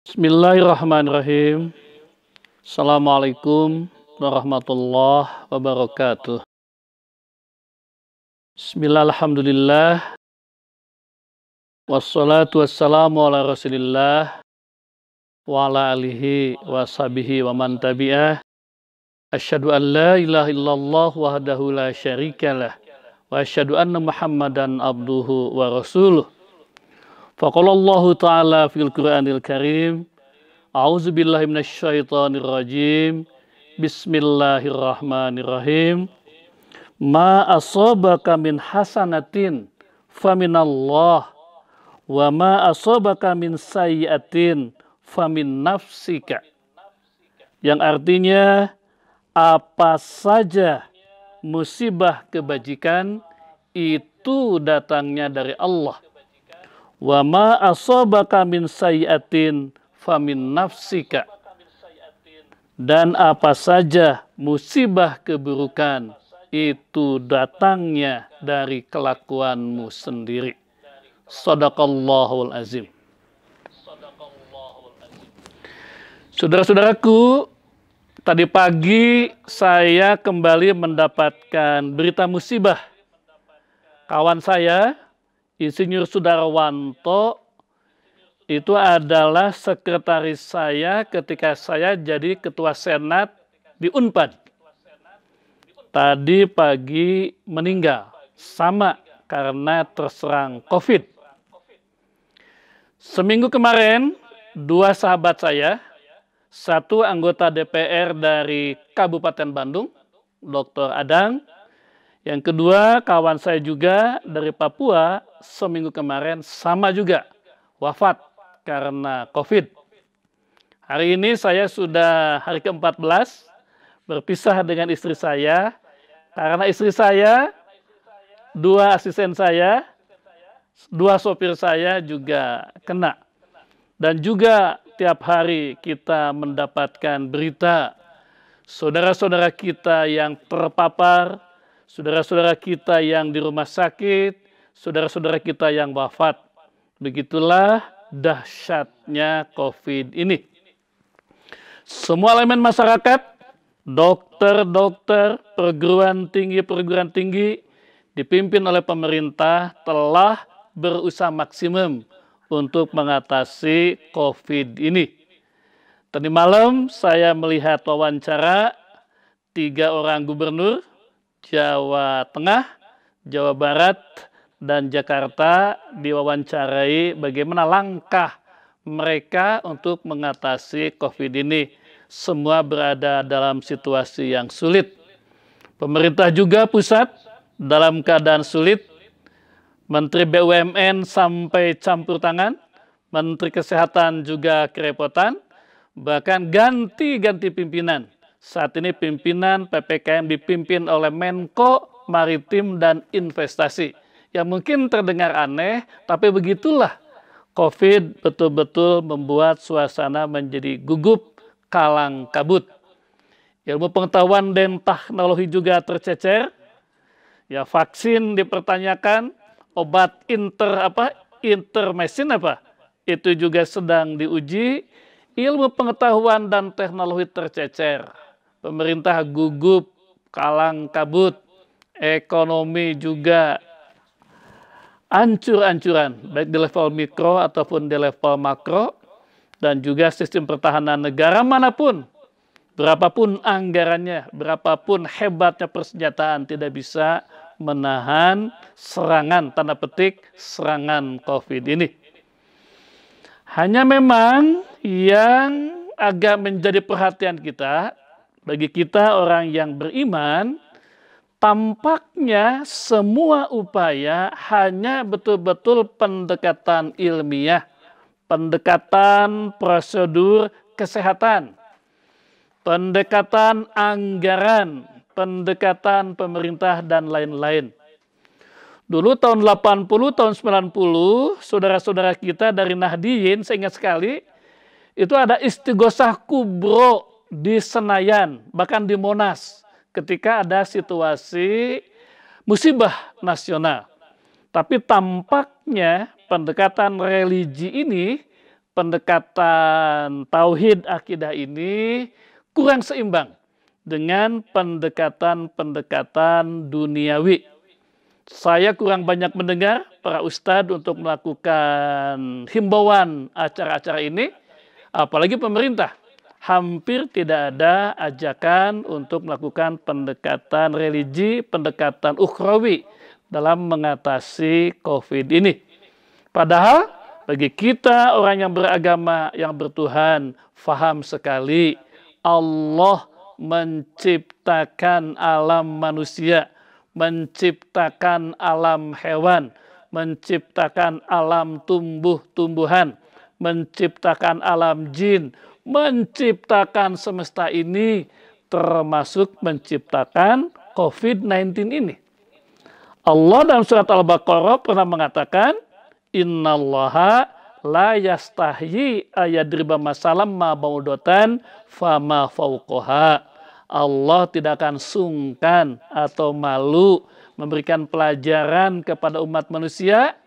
Bismillahirrahmanirrahim. Assalamualaikum warahmatullahi wabarakatuh. Bismillah, alhamdulillah. Wassalatu wassalamu ala rasulillah wa ala alihi wa sahbihi wa man tabi'ah. Asyhadu an la ilaha illallah wahdahu la syarikalah wa asyhadu anna muhammadan abduhu wa rasuluh. Faqalallahu ta'ala fil Qur'anil Karim. A'udzubillahi minasyaitonir rajim. Bismillahirrahmanirrahim. Ma asabaka min hasanatin faminallah wa ma asabaka min sayyi'atin famin nafsika. Yang artinya apa saja musibah kebajikan itu datangnya dari Allah. Wa ma asabaka min sayyi'atin famin nafsika. Dan apa saja musibah keburukan itu datangnya dari kelakuanmu sendiri. Shadaqallahul azim. Saudara-saudaraku, tadi pagi saya kembali mendapatkan berita musibah. Kawan saya Insinyur Sudarwanto itu adalah sekretaris saya ketika saya jadi ketua senat di Unpad. Tadi pagi meninggal, sama karena terserang COVID. Seminggu kemarin, dua sahabat saya, satu anggota DPR dari Kabupaten Bandung, Dr. Adang, yang kedua kawan saya juga dari Papua, seminggu kemarin sama juga wafat karena COVID. Hari ini saya sudah hari ke-14 berpisah dengan istri saya karena istri saya, dua asisten saya, dua sopir saya juga kena. Dan juga tiap hari kita mendapatkan berita saudara-saudara kita yang terpapar, saudara-saudara kita yang di rumah sakit, saudara-saudara kita yang wafat. Begitulah dahsyatnya COVID ini. Semua elemen masyarakat, dokter-dokter, perguruan tinggi, dipimpin oleh pemerintah telah berusaha maksimum untuk mengatasi COVID ini. Tadi malam saya melihat wawancara 3 orang gubernur Jawa Tengah, Jawa Barat, dan Jakarta diwawancarai bagaimana langkah mereka untuk mengatasi COVID ini. Semua berada dalam situasi yang sulit. Pemerintah juga pusat dalam keadaan sulit. Menteri BUMN sampai campur tangan, Menteri Kesehatan juga kerepotan, bahkan ganti-ganti pimpinan. Saat ini pimpinan PPKM dipimpin oleh Menko Maritim dan Investasi. Yang mungkin terdengar aneh, tapi begitulah COVID betul-betul membuat suasana menjadi gugup, kalang kabut. Ilmu pengetahuan dan teknologi juga tercecer. Ya, vaksin dipertanyakan, obat intermesin itu juga sedang diuji. Ilmu pengetahuan dan teknologi tercecer. Pemerintah gugup, kalang kabut, ekonomi juga ancur-ancuran, baik di level mikro ataupun di level makro, dan juga sistem pertahanan negara manapun, berapapun anggarannya, berapapun hebatnya persenjataan, tidak bisa menahan serangan, tanda petik, serangan COVID ini. Hanya memang yang agak menjadi perhatian kita, bagi kita orang yang beriman, tampaknya semua upaya hanya betul-betul pendekatan ilmiah, pendekatan prosedur kesehatan, pendekatan anggaran, pendekatan pemerintah, dan lain-lain. Dulu tahun 80, tahun 90, saudara-saudara kita dari Nahdliyin, saya ingat sekali, itu ada istighosah kubro di Senayan, bahkan di Monas, ketika ada situasi musibah nasional. Tapi tampaknya pendekatan religi ini pendekatan tauhid akidah ini kurang seimbang dengan pendekatan-pendekatan duniawi. Saya kurang banyak mendengar para ustadz untuk melakukan himbauan acara-acara ini, apalagi pemerintah. Hampir tidak ada ajakan untuk melakukan pendekatan religi, pendekatan ukhrawi dalam mengatasi COVID ini. Padahal bagi kita orang yang beragama, yang bertuhan, faham sekali Allah menciptakan alam manusia, menciptakan alam hewan, menciptakan alam tumbuh-tumbuhan, menciptakan alam jin, menciptakan semesta ini, termasuk menciptakan COVID-19 ini. Allah dalam surat Al-Baqarah pernah mengatakan, Innallaha la yastahyi ayadriba masalam ma baudotan fama fauqoha. Allah tidak akan sungkan atau malu memberikan pelajaran kepada umat manusia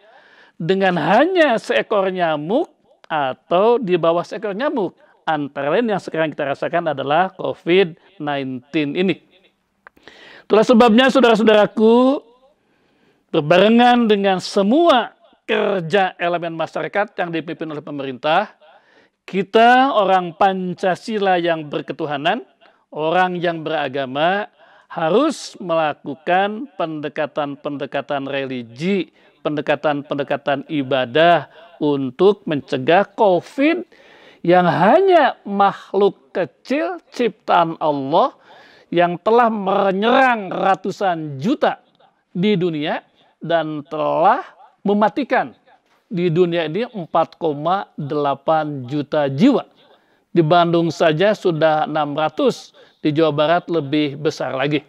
dengan hanya seekor nyamuk atau di bawah seekor nyamuk. Antara lain yang sekarang kita rasakan adalah COVID-19 ini. Itulah sebabnya saudara-saudaraku, berbarengan dengan semua kerja elemen masyarakat yang dipimpin oleh pemerintah, kita orang Pancasila yang berketuhanan, orang yang beragama, harus melakukan pendekatan-pendekatan religi, pendekatan-pendekatan ibadah untuk mencegah COVID yang hanya makhluk kecil ciptaan Allah yang telah menyerang ratusan juta di dunia dan telah mematikan di dunia ini 4,8 juta jiwa. Di Bandung saja sudah 600, di Jawa Barat lebih besar lagi.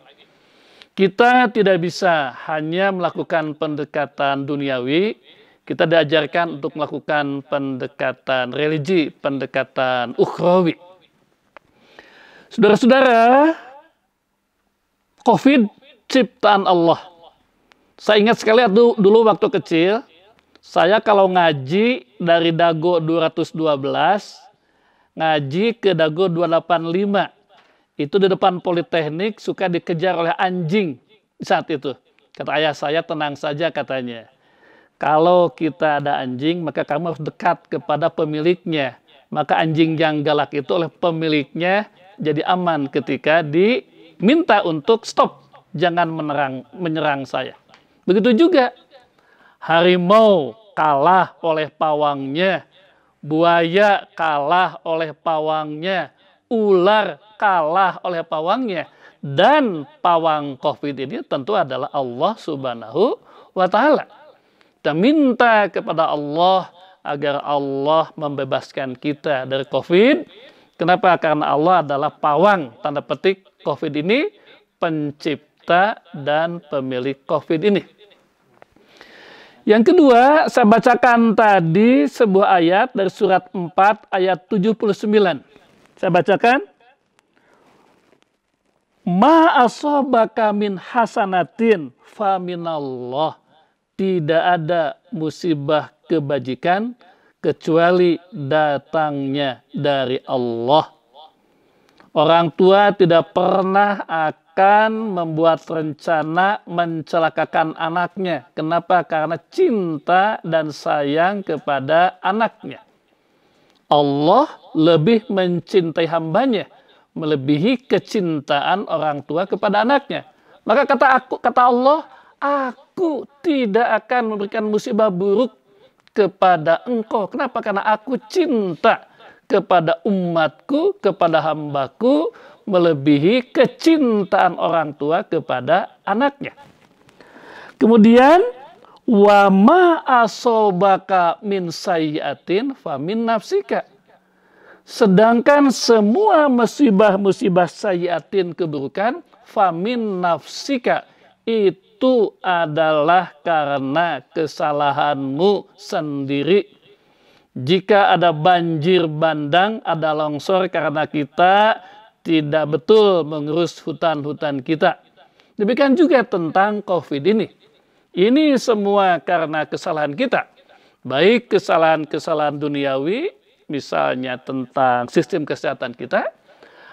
Kita tidak bisa hanya melakukan pendekatan duniawi, kita diajarkan untuk melakukan pendekatan religi, pendekatan ukhrawi. Saudara-saudara, COVID ciptaan Allah. Saya ingat sekali dulu waktu kecil, saya kalau ngaji dari Dago 212, ngaji ke Dago 285, itu di depan Politeknik suka dikejar oleh anjing saat itu. Kata ayah saya, tenang saja katanya. Kalau kita ada anjing, maka kamu harus dekat kepada pemiliknya. Maka anjing yang galak itu oleh pemiliknya jadi aman ketika diminta untuk stop, jangan menyerang saya. Begitu juga harimau kalah oleh pawangnya, buaya kalah oleh pawangnya, ular kalah oleh pawangnya, dan pawang COVID ini tentu adalah Allah Subhanahu wa Ta'ala. Kita minta kepada Allah agar Allah membebaskan kita dari COVID. Kenapa? Karena Allah adalah pawang, tanda petik, COVID ini, pencipta dan pemilik COVID ini. Yang kedua, saya bacakan tadi sebuah ayat dari surat 4 ayat 79. Saya bacakan. Ma asobaka min hasanatin fa minallah. Tidak ada musibah kebajikan kecuali datangnya dari Allah. Orang tua tidak pernah akan membuat rencana mencelakakan anaknya. Kenapa? Karena cinta dan sayang kepada anaknya. Allah lebih mencintai hambanya, melebihi kecintaan orang tua kepada anaknya. Maka kata Allah, aku tidak akan memberikan musibah buruk kepada engkau. Kenapa? Karena aku cinta kepada umatku, kepada hambaku, melebihi kecintaan orang tua kepada anaknya. Kemudian, wa ma asobaka min sayyiatin fa min nafsika. Sedangkan semua musibah-musibah sayyiatin keburukan, fa min nafsika, itu adalah karena kesalahanmu sendiri. Jika ada banjir bandang, ada longsor karena kita tidak betul mengurus hutan-hutan kita. Demikian juga tentang COVID ini. Ini semua karena kesalahan kita. Baik kesalahan-kesalahan duniawi misalnya tentang sistem kesehatan kita,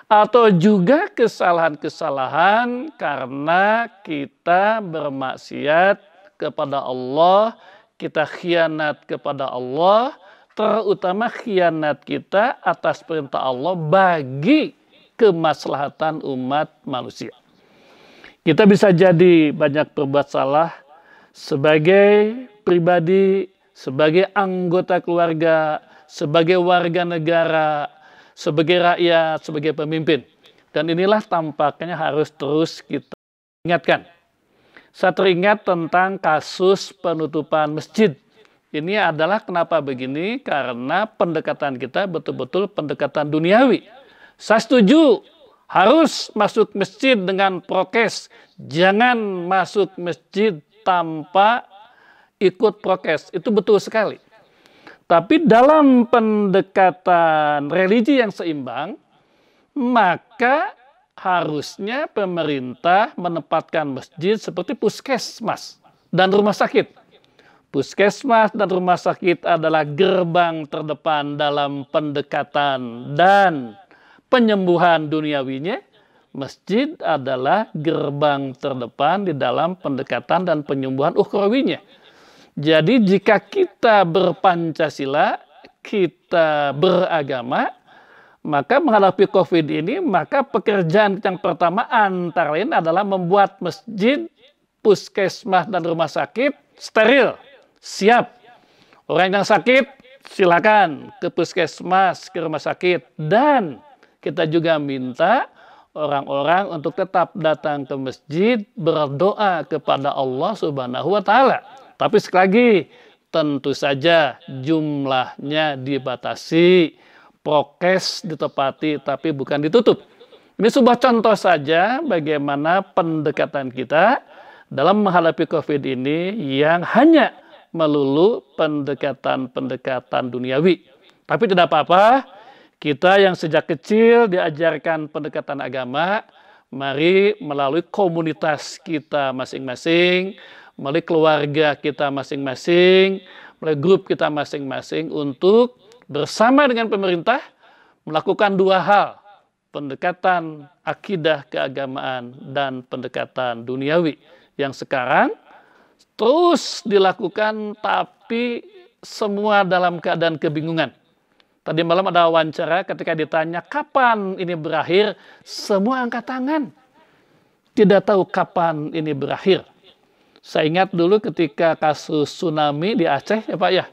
atau juga kesalahan-kesalahan karena kita bermaksiat kepada Allah, kita khianat kepada Allah, terutama khianat kita atas perintah Allah bagi kemaslahatan umat manusia. Kita bisa jadi banyak berbuat salah sebagai pribadi, sebagai anggota keluarga, sebagai warga negara, sebagai rakyat, sebagai pemimpin. Dan inilah tampaknya harus terus kita ingatkan. Saya teringat tentang kasus penutupan masjid. Ini adalah kenapa begini, karena pendekatan kita betul-betul pendekatan duniawi. Saya setuju, harus masuk masjid dengan prokes. Jangan masuk masjid tanpa ikut prokes. Itu betul sekali. Tapi dalam pendekatan religi yang seimbang, maka harusnya pemerintah menempatkan masjid seperti puskesmas dan rumah sakit. Puskesmas dan rumah sakit adalah gerbang terdepan dalam pendekatan dan penyembuhan duniawinya. Masjid adalah gerbang terdepan di dalam pendekatan dan penyembuhan ukhrawinya. Jadi jika kita berpancasila, kita beragama, maka menghadapi COVID ini, maka pekerjaan yang pertama antara lain adalah membuat masjid, puskesmas, dan rumah sakit steril, siap. Orang yang sakit, silakan ke puskesmas, ke rumah sakit. Dan kita juga minta orang-orang untuk tetap datang ke masjid, berdoa kepada Allah Subhanahu wa Ta'ala. Tapi sekali lagi, tentu saja jumlahnya dibatasi, prokes ditepati, tapi bukan ditutup. Ini sebuah contoh saja bagaimana pendekatan kita dalam menghadapi COVID ini yang hanya melulu pendekatan-pendekatan duniawi. Tapi tidak apa-apa, kita yang sejak kecil diajarkan pendekatan agama, mari melalui komunitas kita masing-masing, melalui keluarga kita masing-masing, melalui grup kita masing-masing untuk bersama dengan pemerintah melakukan dua hal, pendekatan akidah keagamaan dan pendekatan duniawi yang sekarang terus dilakukan tapi semua dalam keadaan kebingungan. Tadi malam ada wawancara ketika ditanya kapan ini berakhir, semua angkat tangan. Tidak tahu kapan ini berakhir. Saya ingat dulu ketika kasus tsunami di Aceh ya Pak ya.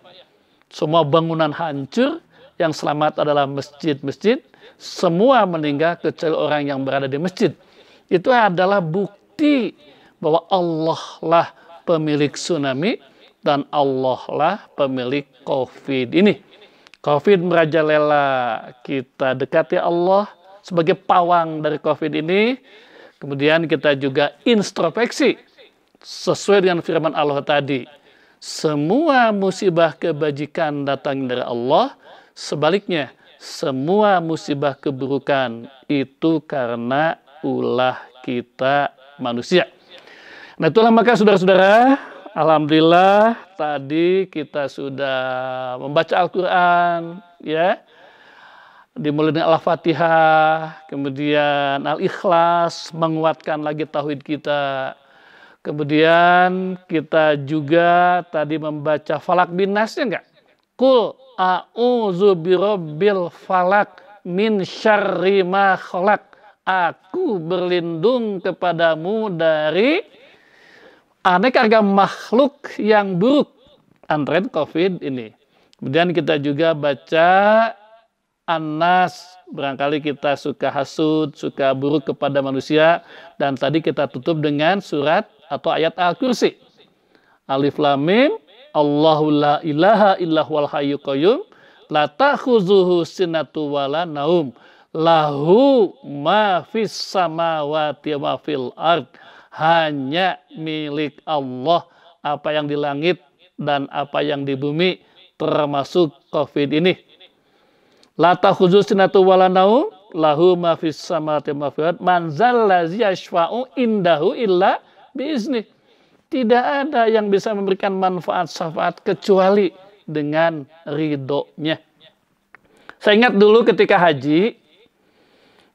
Semua bangunan hancur, yang selamat adalah masjid-masjid, semua meninggal kecuali orang yang berada di masjid. Itu adalah bukti bahwa Allah lah pemilik tsunami dan Allah lah pemilik COVID ini. COVID merajalela, kita dekati Allah sebagai pawang dari COVID ini. Kemudian kita juga introspeksi sesuai dengan firman Allah tadi. Semua musibah kebajikan datang dari Allah, sebaliknya semua musibah keburukan itu karena ulah kita manusia. Nah itulah maka saudara-saudara, alhamdulillah tadi kita sudah membaca Al-Quran, ya, dimulai dengan Al-Fatihah, kemudian Al-Ikhlas, menguatkan lagi tauhid kita. Kemudian kita juga tadi membaca Falak bin Nas, ya enggak? Qul a'udzu birabbil falak min syarri ma khalaq. Aku berlindung kepadamu dari aneka ragam makhluk yang buruk, antara COVID ini. Kemudian kita juga baca An-Nas, barangkali kita suka hasud, suka buruk kepada manusia. Dan tadi kita tutup dengan surat atau ayat Al-Kursi. Alif Lam Mim, Allahu la ilaha illa huwal hayyul qayyum, la ta'khuzuhu sinatu wala naum, lahu ma fis samawati wa fil ard. Hanya milik Allah apa yang di langit dan apa yang di bumi, termasuk COVID ini. La ta'khuzuhu sinatu wala naum, lahu ma fis samawati wa fil ard, man zallazi yashfa'u indahu illa biizni. Tidak ada yang bisa memberikan manfaat syafaat kecuali dengan ridhonya. Saya ingat dulu ketika haji,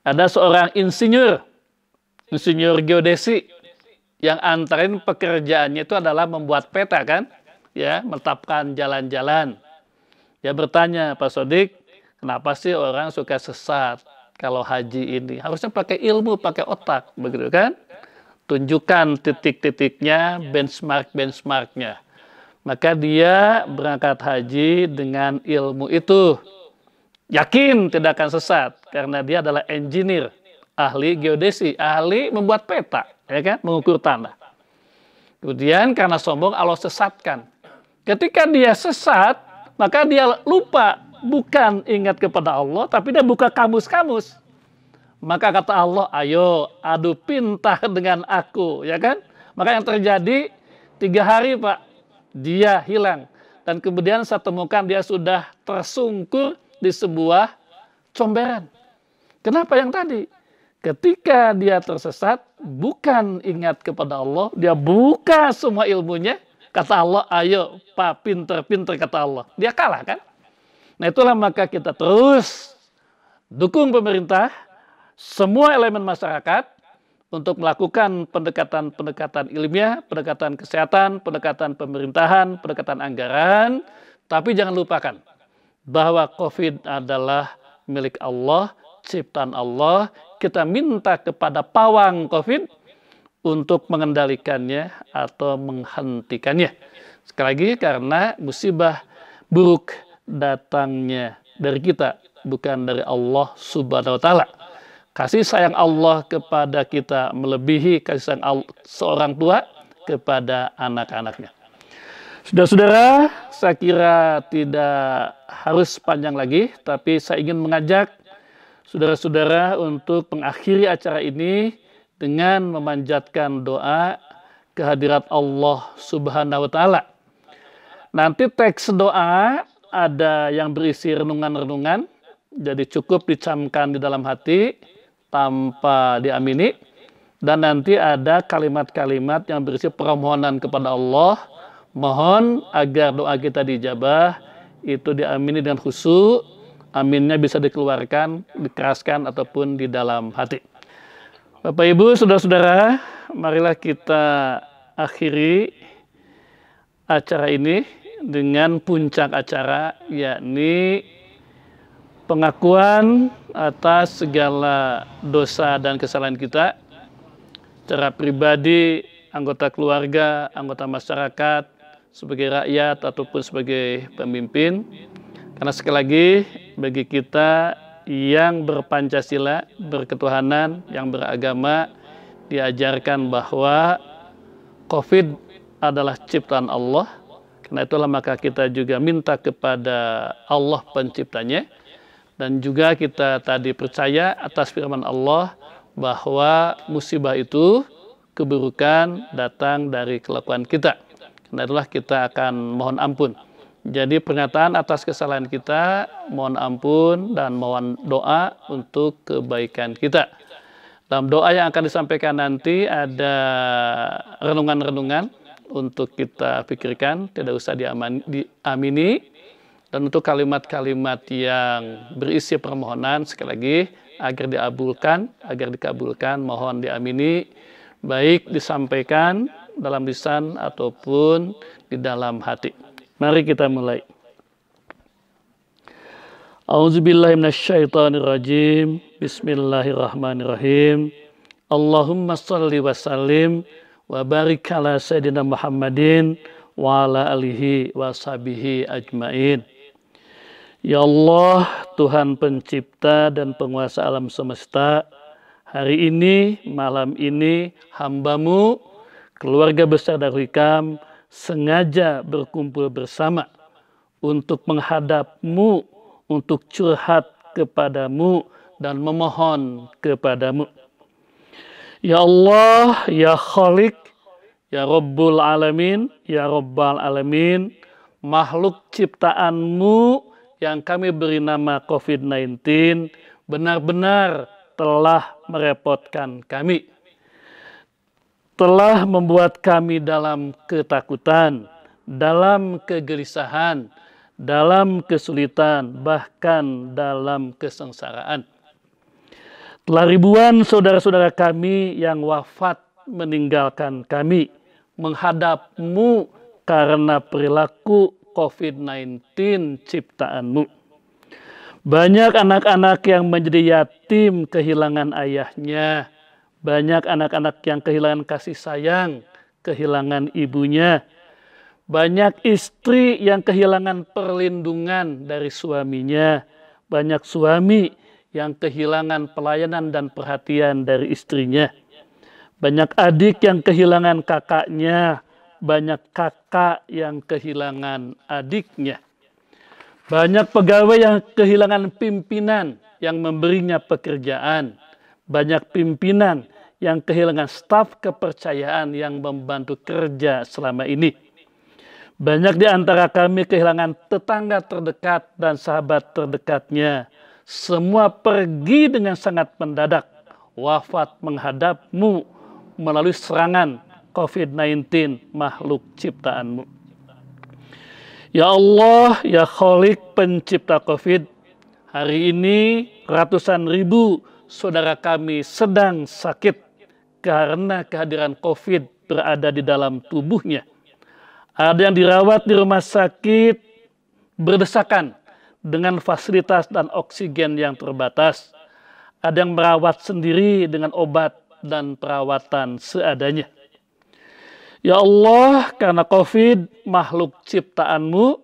ada seorang insinyur geodesi yang antarin pekerjaannya itu adalah membuat peta kan, ya, menetapkan jalan-jalan. Dia bertanya, Pak Sodik, kenapa sih orang suka sesat kalau haji ini? Harusnya pakai ilmu, pakai otak, begitu kan? Tunjukkan titik-titiknya, benchmark-benchmarknya. Maka dia berangkat haji dengan ilmu itu. Yakin tidak akan sesat, karena dia adalah engineer, ahli geodesi, ahli membuat peta, ya kan? Mengukur tanah. Kemudian karena sombong Allah sesatkan. Ketika dia sesat, maka dia lupa, bukan ingat kepada Allah, tapi dia buka kamus-kamus. Maka kata Allah, ayo adu pinta dengan aku, ya kan? Maka yang terjadi 3 hari Pak, dia hilang. Dan kemudian saya temukan dia sudah tersungkur di sebuah comberan. Kenapa yang tadi? Ketika dia tersesat, bukan ingat kepada Allah, dia buka semua ilmunya, kata Allah, ayo Pak, pinter-pinter, kata Allah. Dia kalah kan? Nah itulah maka kita terus dukung pemerintah, semua elemen masyarakat untuk melakukan pendekatan-pendekatan ilmiah, pendekatan kesehatan, pendekatan pemerintahan, pendekatan anggaran. Tapi jangan lupakan bahwa COVID adalah milik Allah, ciptaan Allah. Kita minta kepada pawang COVID untuk mengendalikannya atau menghentikannya. Sekali lagi, karena musibah buruk datangnya dari kita, bukan dari Allah Subhanahu wa Ta'ala. Kasih sayang Allah kepada kita melebihi kasih sayang seorang tua kepada anak-anaknya. Saudara-saudara, saya kira tidak harus panjang lagi, tapi saya ingin mengajak saudara-saudara untuk mengakhiri acara ini dengan memanjatkan doa kehadirat Allah Subhanahu wa Ta'ala. Nanti teks doa ada yang berisi renungan-renungan, jadi cukup dicamkan di dalam hati tanpa diamini, dan nanti ada kalimat-kalimat yang berisi permohonan kepada Allah, mohon agar doa kita dijabah, itu diamini dengan khusyuk, aminnya bisa dikeluarkan, dikeraskan ataupun di dalam hati. Bapak Ibu, saudara-saudara, marilah kita akhiri acara ini dengan puncak acara, yakni pengakuan atas segala dosa dan kesalahan kita secara pribadi, anggota keluarga, anggota masyarakat, sebagai rakyat ataupun sebagai pemimpin. Karena sekali lagi, bagi kita yang berpancasila, berketuhanan, yang beragama, diajarkan bahwa COVID adalah ciptaan Allah. Karena itulah maka kita juga minta kepada Allah penciptanya. Dan juga kita tadi percaya atas firman Allah bahwa musibah itu, keburukan datang dari kelakuan kita. Karena itulah kita akan mohon ampun. Jadi pernyataan atas kesalahan kita, mohon ampun dan mohon doa untuk kebaikan kita. Dalam doa yang akan disampaikan nanti ada renungan-renungan untuk kita pikirkan, tidak usah diamini. Dan untuk kalimat-kalimat yang berisi permohonan, sekali lagi, agar dikabulkan, mohon diamini, baik disampaikan dalam lisan ataupun di dalam hati. Mari kita mulai. A'udzubillahi minasyaitonirrajim. Bismillahirrahmanirrahim. Allahumma shalli wa sallim wa barik ala sayyidina Muhammadin wa ala alihi wa sahbihi ajmain. Ya Allah, Tuhan pencipta dan penguasa alam semesta, hari ini, malam ini, hamba-Mu, keluarga besar Darul Hikam, sengaja berkumpul bersama untuk menghadap-Mu, untuk curhat kepada-Mu, dan memohon kepada-Mu. Ya Allah, Ya Khalik, Ya Rabbul Alamin, Ya Rabbal Alamin, makhluk ciptaan-Mu yang kami beri nama COVID-19 benar-benar telah merepotkan kami. Telah membuat kami dalam ketakutan, dalam kegelisahan, dalam kesulitan, bahkan dalam kesengsaraan. Telah ribuan saudara-saudara kami yang wafat meninggalkan kami, menghadap-Mu karena perilaku COVID-19 ciptaan-Mu. Banyak anak-anak yang menjadi yatim kehilangan ayahnya. Banyak anak-anak yang kehilangan kasih sayang, kehilangan ibunya. Banyak istri yang kehilangan perlindungan dari suaminya. Banyak suami yang kehilangan pelayanan dan perhatian dari istrinya. Banyak adik yang kehilangan kakaknya. Banyak kakak yang kehilangan adiknya. Banyak pegawai yang kehilangan pimpinan yang memberinya pekerjaan. Banyak pimpinan yang kehilangan staf kepercayaan yang membantu kerja selama ini. Banyak di antara kami kehilangan tetangga terdekat dan sahabat terdekatnya. Semua pergi dengan sangat mendadak. Wafat menghadap-Mu melalui serangan COVID-19 makhluk ciptaan-Mu. Ya Allah, ya Khalik pencipta COVID, hari ini ratusan ribu saudara kami sedang sakit karena kehadiran COVID berada di dalam tubuhnya. Ada yang dirawat di rumah sakit berdesakan dengan fasilitas dan oksigen yang terbatas. Ada yang merawat sendiri dengan obat dan perawatan seadanya. Ya Allah, karena COVID, makhluk ciptaan-Mu,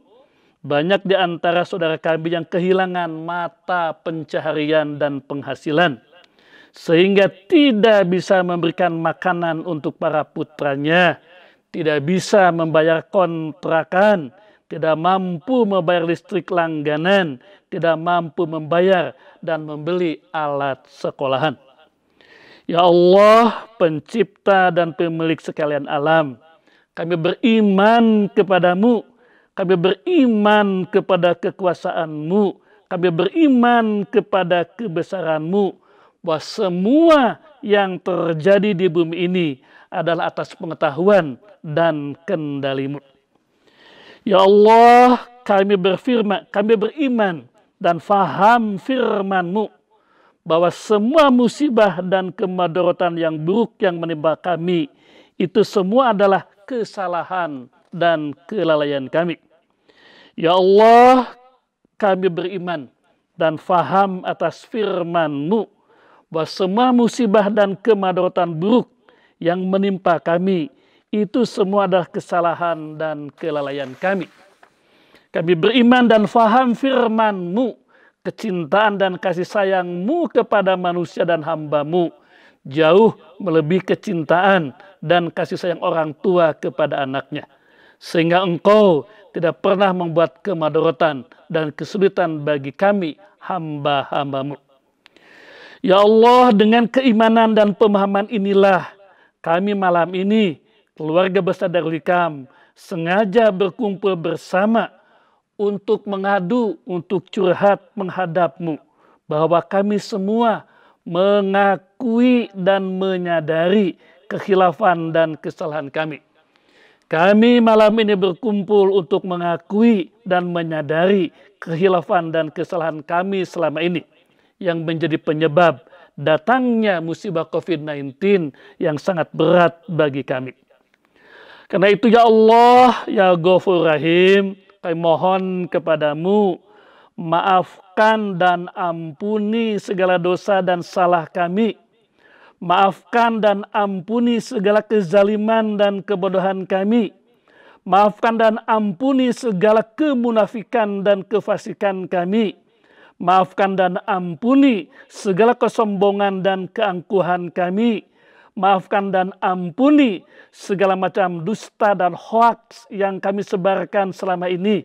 banyak di antara saudara kami yang kehilangan mata pencaharian dan penghasilan, sehingga tidak bisa memberikan makanan untuk para putranya, tidak bisa membayar kontrakan, tidak mampu membayar listrik langganan, tidak mampu membayar dan membeli alat sekolahan. Ya Allah, pencipta dan pemilik sekalian alam, kami beriman kepada-Mu, kami beriman kepada kekuasaan-Mu, kami beriman kepada kebesaran-Mu, bahwa semua yang terjadi di bumi ini adalah atas pengetahuan dan kendali-Mu. Ya Allah, kami beriman dan faham firman-Mu, bahwa semua musibah dan kemadharatan yang buruk yang menimpa kami, itu semua adalah kesalahan dan kelalaian kami. Ya Allah, kami beriman dan faham atas firman-Mu, bahwa semua musibah dan kemadharatan buruk yang menimpa kami, itu semua adalah kesalahan dan kelalaian kami. Kami beriman dan faham firman-Mu, kecintaan dan kasih sayang-Mu kepada manusia dan hamba-Mu jauh melebihi kecintaan dan kasih sayang orang tua kepada anaknya. Sehingga Engkau tidak pernah membuat kemadharatan dan kesulitan bagi kami hamba-hamba-Mu. Ya Allah, dengan keimanan dan pemahaman inilah kami malam ini, keluarga besar Darul Hikam, sengaja berkumpul bersama untuk mengadu, untuk curhat menghadap-Mu, bahwa kami semua mengakui dan menyadari kekhilafan dan kesalahan kami. Kami malam ini berkumpul untuk mengakui dan menyadari kekhilafan dan kesalahan kami selama ini, yang menjadi penyebab datangnya musibah COVID-19 yang sangat berat bagi kami. Karena itu ya Allah, ya Ghafur Rahim, kami mohon kepada-Mu, maafkan dan ampuni segala dosa dan salah kami. Maafkan dan ampuni segala kezaliman dan kebodohan kami. Maafkan dan ampuni segala kemunafikan dan kefasikan kami. Maafkan dan ampuni segala kesombongan dan keangkuhan kami. Maafkan dan ampuni segala macam dusta dan hoaks yang kami sebarkan selama ini.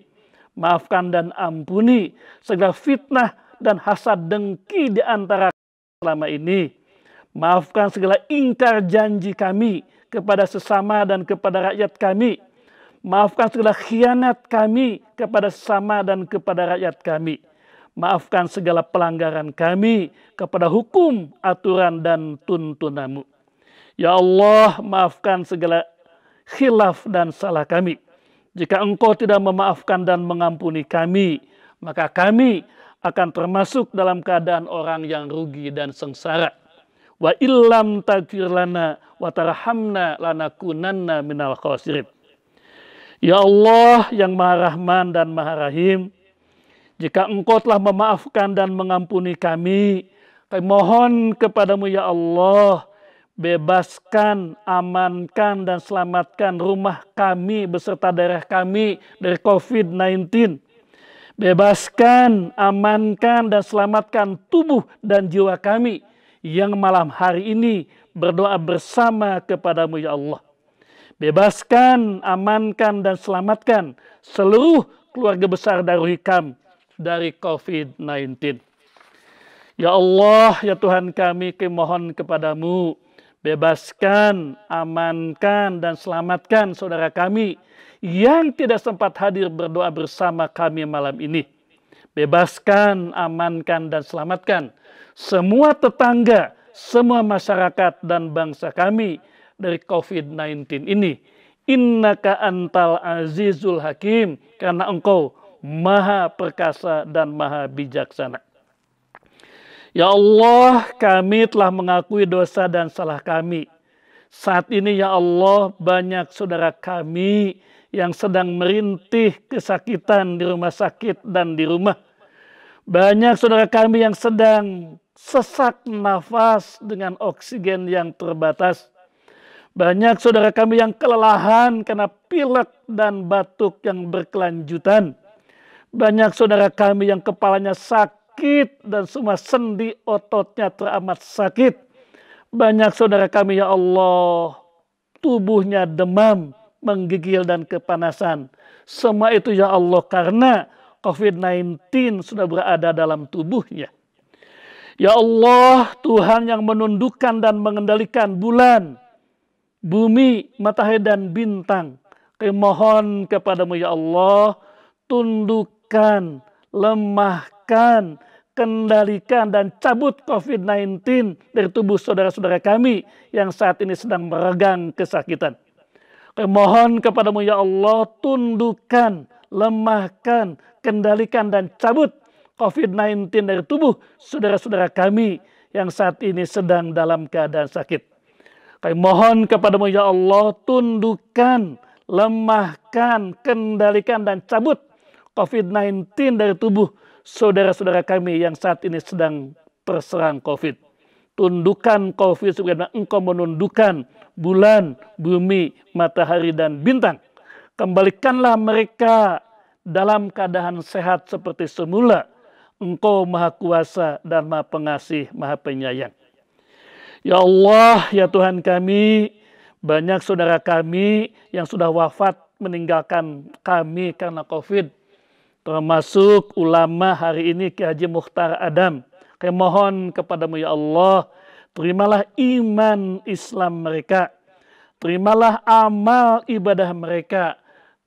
Maafkan dan ampuni segala fitnah dan hasad dengki di antara selama ini. Maafkan segala ingkar janji kami kepada sesama dan kepada rakyat kami. Maafkan segala khianat kami kepada sesama dan kepada rakyat kami. Maafkan segala pelanggaran kami kepada hukum, aturan, dan tuntunan-Mu. Ya Allah, maafkan segala khilaf dan salah kami. Jika Engkau tidak memaafkan dan mengampuni kami, maka kami akan termasuk dalam keadaan orang yang rugi dan sengsara. Wa illam taghfir lana wa tarhamna lanakunanna minal khasirin. Ya Allah yang Maha Rahman dan Maha Rahim, jika Engkau telah memaafkan dan mengampuni kami mohon kepadamu ya Allah, bebaskan, amankan, dan selamatkan rumah kami beserta daerah kami dari COVID-19. Bebaskan, amankan, dan selamatkan tubuh dan jiwa kami yang malam hari ini berdoa bersama kepadamu ya Allah. Bebaskan, amankan, dan selamatkan seluruh keluarga besar Darul Hikam dari COVID-19. Ya Allah, ya Tuhan kami mohon kepadamu, bebaskan, amankan, dan selamatkan saudara kami yang tidak sempat hadir berdoa bersama kami malam ini. Bebaskan, amankan, dan selamatkan semua tetangga, semua masyarakat dan bangsa kami dari COVID-19 ini. Innaka antal azizul hakim, karena Engkau maha perkasa dan maha bijaksana. Ya Allah, kami telah mengakui dosa dan salah kami. Saat ini ya Allah, banyak saudara kami yang sedang merintih kesakitan di rumah sakit dan di rumah. Banyak saudara kami yang sedang sesak nafas dengan oksigen yang terbatas. Banyak saudara kami yang kelelahan karena pilek dan batuk yang berkelanjutan. Banyak saudara kami yang kepalanya sakit dan semua sendi ototnya teramat sakit. Banyak saudara kami ya Allah, tubuhnya demam, menggigil dan kepanasan. Semua itu ya Allah karena COVID-19 sudah berada dalam tubuhnya. Ya Allah, Tuhan yang menundukkan dan mengendalikan bulan, bumi, matahari dan bintang. Kami mohon kepadamu ya Allah, tundukkan, lemahkan, kendalikan dan cabut COVID-19 dari tubuh saudara-saudara kami yang saat ini sedang meregang kesakitan. Kami mohon kepadamu ya Allah, tundukkan, lemahkan, kendalikan dan cabut COVID-19 dari tubuh saudara-saudara kami yang saat ini sedang dalam keadaan sakit. Kami mohon kepadamu ya Allah, tundukkan, lemahkan, kendalikan dan cabut COVID-19 dari tubuh saudara-saudara kami yang saat ini sedang terserang COVID. Tundukkan COVID sebagaimana Engkau menundukkan bulan, bumi, matahari dan bintang. Kembalikanlah mereka dalam keadaan sehat seperti semula. Engkau Maha Kuasa dan Maha Pengasih, Maha Penyayang. Ya Allah, ya Tuhan kami, banyak saudara kami yang sudah wafat meninggalkan kami karena COVID. Termasuk ulama hari ini Ki Haji Mukhtar Adam. Kami mohon kepadamu ya Allah, terimalah iman Islam mereka. Terimalah amal ibadah mereka,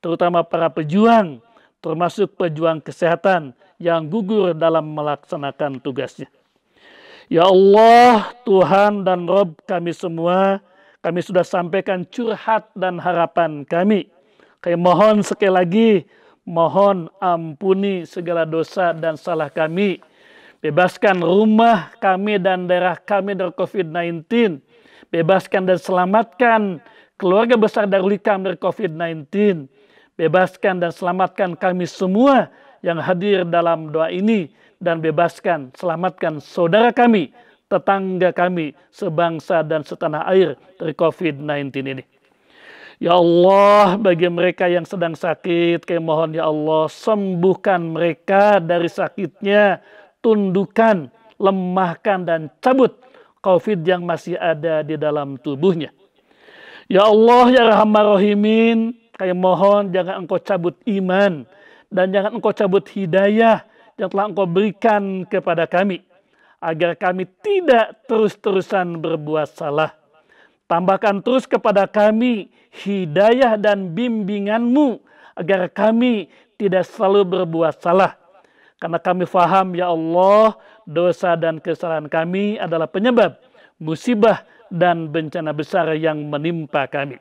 terutama para pejuang, termasuk pejuang kesehatan yang gugur dalam melaksanakan tugasnya. Ya Allah, Tuhan dan Rob kami semua, kami sudah sampaikan curhat dan harapan kami. Kami mohon sekali lagi, mohon ampuni segala dosa dan salah kami. Bebaskan rumah kami dan daerah kami dari COVID-19. Bebaskan dan selamatkan keluarga besar Darul Hikam dari COVID-19. Bebaskan dan selamatkan kami semua yang hadir dalam doa ini. Dan bebaskan, selamatkan saudara kami, tetangga kami, sebangsa dan setanah air dari COVID-19 ini. Ya Allah, bagi mereka yang sedang sakit, kami mohon ya Allah, sembuhkan mereka dari sakitnya, tundukkan, lemahkan dan cabut COVID yang masih ada di dalam tubuhnya. Ya Allah, ya Rahman Rahimin, kami mohon jangan Engkau cabut iman dan jangan Engkau cabut hidayah yang telah Engkau berikan kepada kami, agar kami tidak terus-terusan berbuat salah. Tambahkan terus kepada kami hidayah dan bimbingan-Mu, agar kami tidak selalu berbuat salah. Karena kami faham ya Allah, dosa dan kesalahan kami adalah penyebab musibah dan bencana besar yang menimpa kami.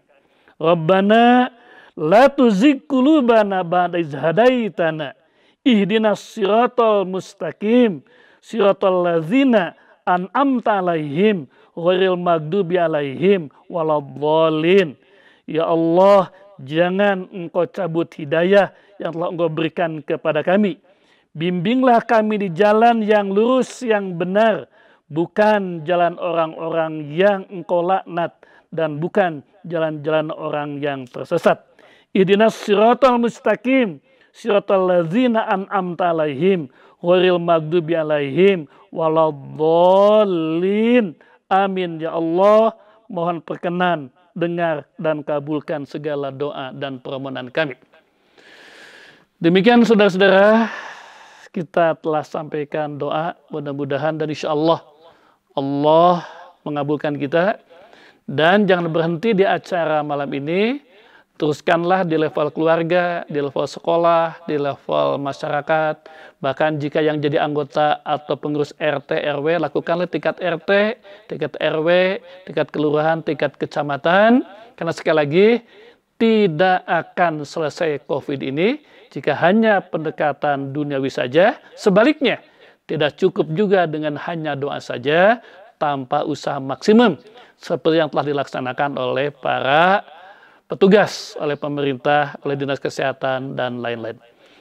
Rabbana La tuzigh qulubana ba'da idh hadaitana. Ihdinas siratal mustaqim. Siratal ladzina an'amta 'alaihim ghairil maghdubi 'alaihim waladhdallin. Ya Allah, jangan Engkau cabut hidayah yang telah Engkau berikan kepada kami. Bimbinglah kami di jalan yang lurus, yang benar, bukan jalan orang-orang yang Engkau laknat dan bukan jalan-jalan orang yang tersesat. Ihdinas siratal mustaqim, siratal ladzina an'amta 'alaihim ghairil maghdubi 'alaihim waladhdallin. Amin ya Allah, mohon perkenan, dengar dan kabulkan segala doa dan permohonan kami. Demikian saudara-saudara, kita telah sampaikan doa, mudah-mudahan dan insya Allah Allah mengabulkan kita. Dan jangan berhenti di acara malam ini, teruskanlah di level keluarga, di level sekolah, di level masyarakat. Bahkan jika yang jadi anggota atau pengurus RT, RW, lakukanlah tingkat RT, tingkat RW, tingkat kelurahan, tingkat kecamatan. Karena sekali lagi, tidak akan selesai COVID ini jika hanya pendekatan duniawi saja. Sebaliknya, tidak cukup juga dengan hanya doa saja tanpa usaha maksimum seperti yang telah dilaksanakan oleh para petugas, oleh pemerintah, oleh dinas kesehatan, dan lain-lain.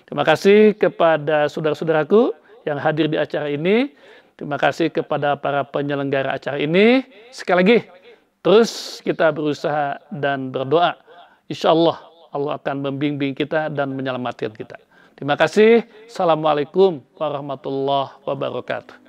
Terima kasih kepada saudara-saudaraku yang hadir di acara ini. Terima kasih kepada para penyelenggara acara ini. Sekali lagi, terus kita berusaha dan berdoa. Insya Allah, Allah akan membimbing kita dan menyelamatkan kita. Terima kasih. Assalamualaikum warahmatullahi wabarakatuh.